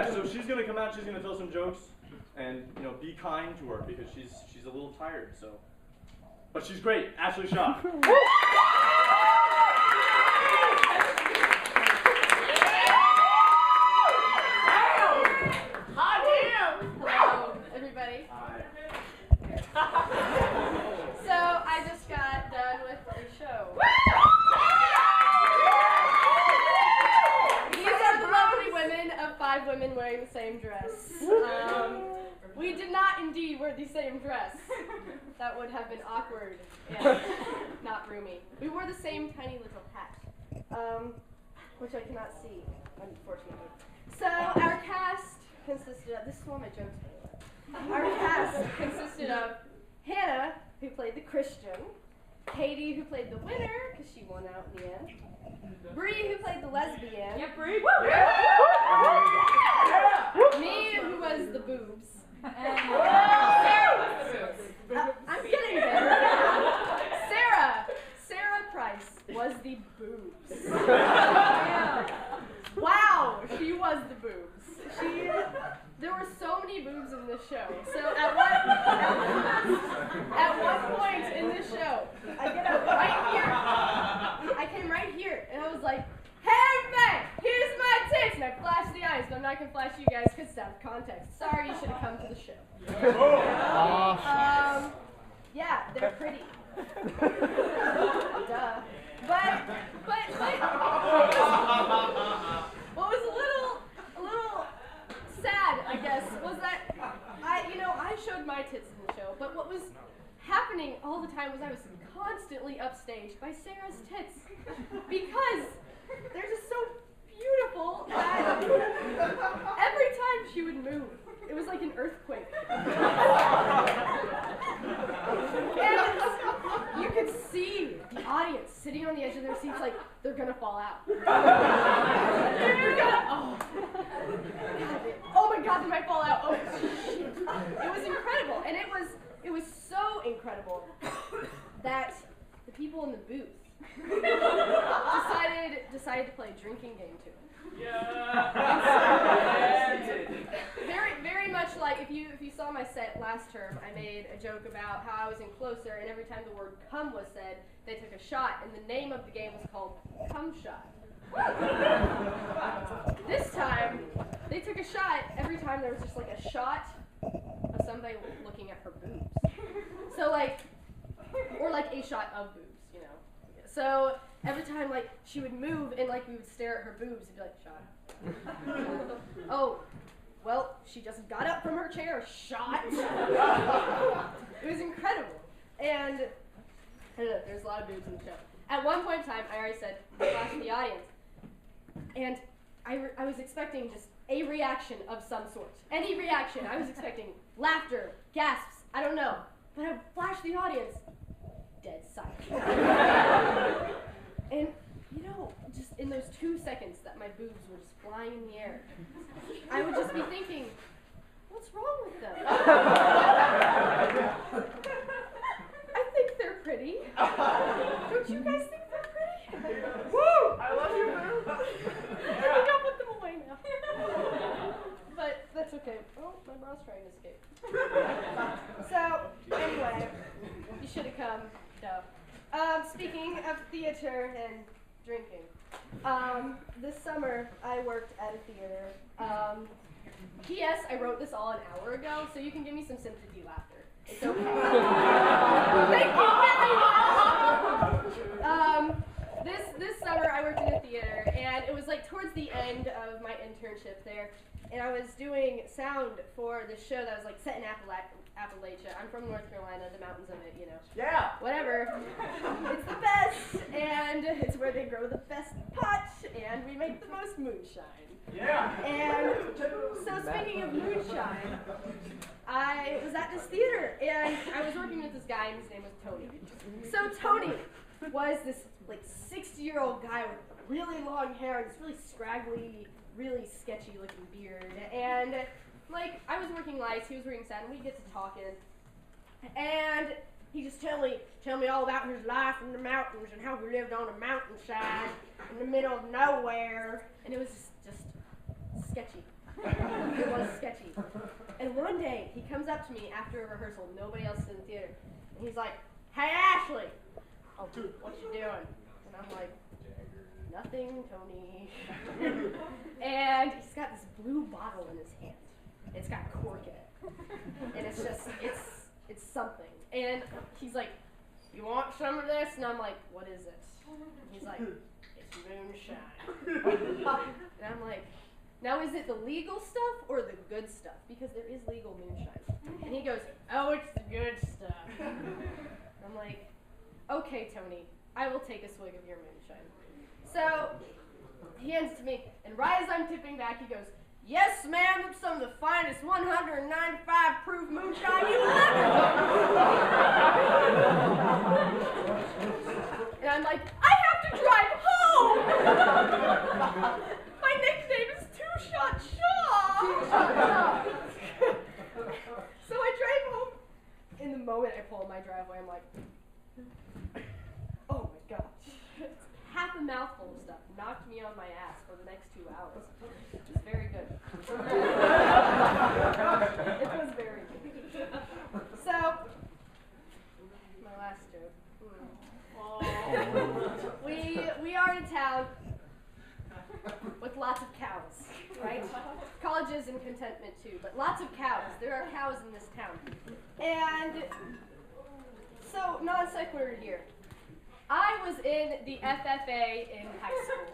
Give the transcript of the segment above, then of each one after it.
So she's gonna come out. She's gonna tell some jokes, and be kind to her because she's a little tired. So, but she's great. Ashley Shaw. Hello, everybody. So I just got done with the show. These are the lovely women of 5 women wearing the same dress. We did not indeed wear the same dress. That would have been awkward and not roomy. We wore the same tiny little hat, which I cannot see, unfortunately. So our cast consisted of, this is one of my jokes, by the way. Our cast consisted of Hannah, who played the Christian, Katie, who played the winner, because she won out in the end, Bree, who played the lesbian, Yeah, Bree. me, who was the boobs, and Sarah was the boobs. I'm getting there. Sarah Price was the boobs. Wow, she was the boobs. There were so many boobs in this show. So at one point in this show, I get up right here. I came right here, and I was like, "Hey, everybody, here's my tits!" And I flashed the eyes, but I'm not gonna flash you guys because it's out of context. Sorry, you should have come to the show. Yeah, they're pretty. Duh. But what was a little sad, I guess, was that I showed my tits in the show, but what was happening all the time was I was constantly upstaged by Sarah's tits because they're just so beautiful that every time she would move, it was like an earthquake. And you could see the audience sitting on the edge of their seats like they're gonna fall out. Oh my god, they might fall out. Oh shit. It was incredible. And it was so incredible that the people in the booth decided to play a drinking game to it. Very much like if you saw my set last term, I made a joke about how I was in Closer, and every time the word "cum" was said, they took a shot, and the name of the game was called Cum Shot. This time, they took a shot every time there was just like a shot of somebody looking at her boobs. So or a shot of boobs, So every time she would move and we would stare at her boobs, it'd be like, shot. Oh, well, she just got up from her chair, shot. It was incredible. And I don't know, there's a lot of boobs in the show. At one point in time, I already said, flash to the audience. And I was expecting just a reaction of some sort. Any reaction. I was expecting laughter, gasps, I don't know. But I flashed the audience. Dead silent. And, just in those 2 seconds that my boobs were just flying in the air, I would just be thinking, what's wrong with them? I think they're pretty. Don't you guys think they're pretty? Woo! I love you, boo. I think I'll put them away now. But that's okay. Oh, my bra's trying to escape. So, anyway, you should have come. No. Speaking of theater and drinking, this summer I worked at a theater. P.S. I wrote this all an hour ago, so you can give me some sympathy laughter. It's okay. Thank you very much. This summer I worked in a theater, and it was towards the end of my internship there, and I was doing sound for this show that was set in Appalachia. I'm from North Carolina, the mountains of it, Yeah. Whatever. It's the best, and it's where they grow the best pot, and we make the most moonshine. Yeah. And so speaking of moonshine, I was at this theater, and I was working with this guy, and his name was Tony. So Tony was this 60-year-old guy with really long hair and this really scraggly, really sketchy looking beard. And I was working lights, he was working sound, and we get to talking. And he just tell me all about his life in the mountains and how he lived on a mountainside in the middle of nowhere. And it was just sketchy. It was sketchy. And one day, he comes up to me after a rehearsal, nobody else is in the theater, and he's like, "Hey, Ashley!" "Oh, what you doing?" And I'm like, "Nothing, Tony." And he's got this blue bottle in his hand. It's got cork in it. And it's just, it's something. And he's like, "You want some of this?" And I'm like, "What is it?" And he's like, "It's moonshine." And I'm like, "Now is it the legal stuff or the good stuff? Because there is legal moonshine." And he goes, "Oh, it's the good stuff." I'm like, "Okay, Tony, I will take a swig of your moonshine." So he hands it to me, and right as I'm tipping back, he goes, "Yes, ma'am, it's some of the finest 195 proof moonshine you will ever get." And I'm like, "I have to drive home! My nickname is Two Shot Shaw!" So I drive home. In the moment I pull in my driveway, I'm like, oh my gosh. Half a mouthful of stuff knocked me on my ass for the next 2 hours. It was very good. It was very good. So, my last joke. We are in town with lots of cows, right? Colleges and contentment too, but lots of cows. There are cows in this town. And so, non sequitur here. I was in the FFA in high school.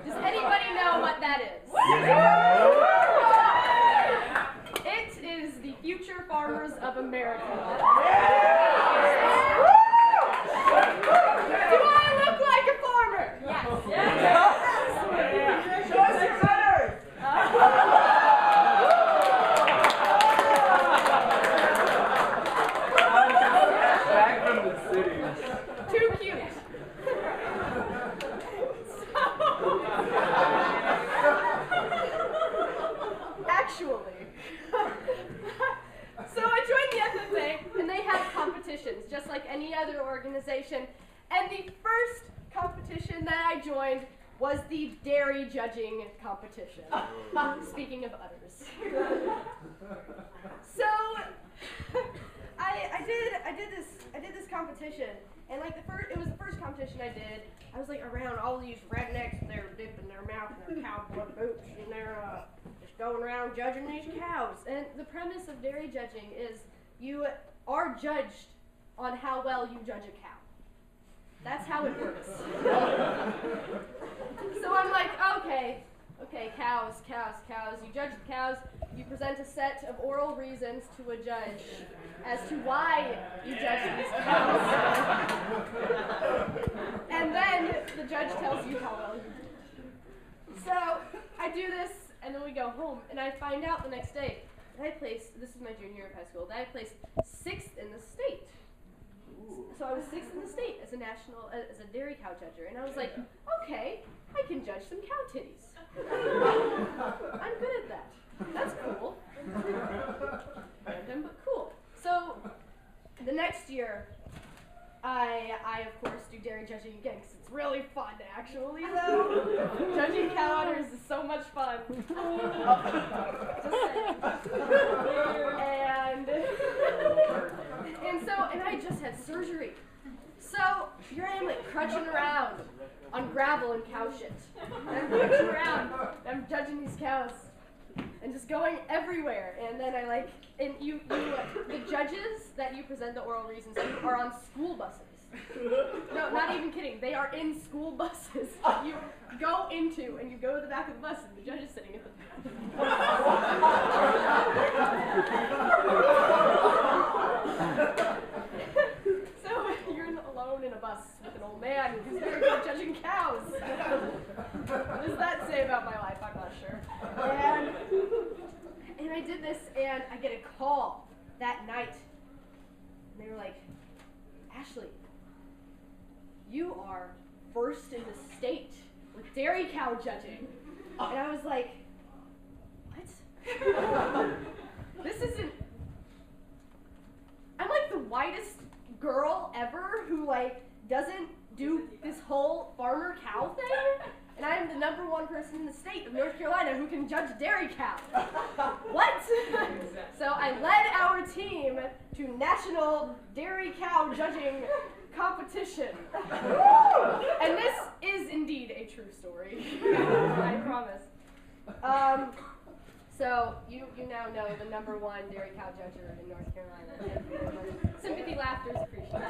Does anybody know what that is? It is the Future Farmers of America. Do I look like a farmer? Yes. Yes. Show us your letters. Back from the city. Too cute. Actually, so I joined the FFA, and they have competitions, just like any other organization. And the first competition that I joined was the dairy judging competition. Speaking of udders. So I did this competition, and like it was the first competition I did. I was like around all these rednecks. They were dipping their mouth in their cowboy boots, and they're just going around judging these cows. And the premise of dairy judging is you are judged on how well you judge a cow. That's how it works. So I'm like, okay, cows. You judge the cows. You present a set of oral reasons to a judge as to why you judge these cows. And then the judge tells you how well you did. So I do this, and then we go home, and I find out the next day that I placed, this is my junior year of high school, that I placed 6th in the state. So I was 6th in the state as a dairy cow judger, and I was like, okay, I can judge some cow titties. I'm good at that. That's cool. Random, but cool. So the next year, I of course do dairy judging again because it's really fun. Actually, though, judging cow udders is so much fun. And I just had surgery. So here I am like crutching around on gravel and cow shit. And I'm crutching around. And I'm judging these cows. And just going everywhere. And then the judges that you present the oral reasons to are on school buses. No, not even kidding. They are in school buses that you go into, and you go to the back of the bus, and the judge is sitting at the So you're alone in a bus with an old man who's very good at judging cows. What does that say about my life? I'm not sure. And I did this, and I get a call that night. And they were like, Ashley, you are first in the state with dairy cow judging. And I was like, what? This isn't... I'm like the whitest girl ever who like doesn't do this whole farmer cow thing. And I'm the #1 person in the state of North Carolina who can judge judge dairy cow. What? So I led our team to national dairy cow judging competition. And this is indeed a true story. I promise. So you now know the #1 dairy cow judger in North Carolina. Sympathy laughter is appreciated.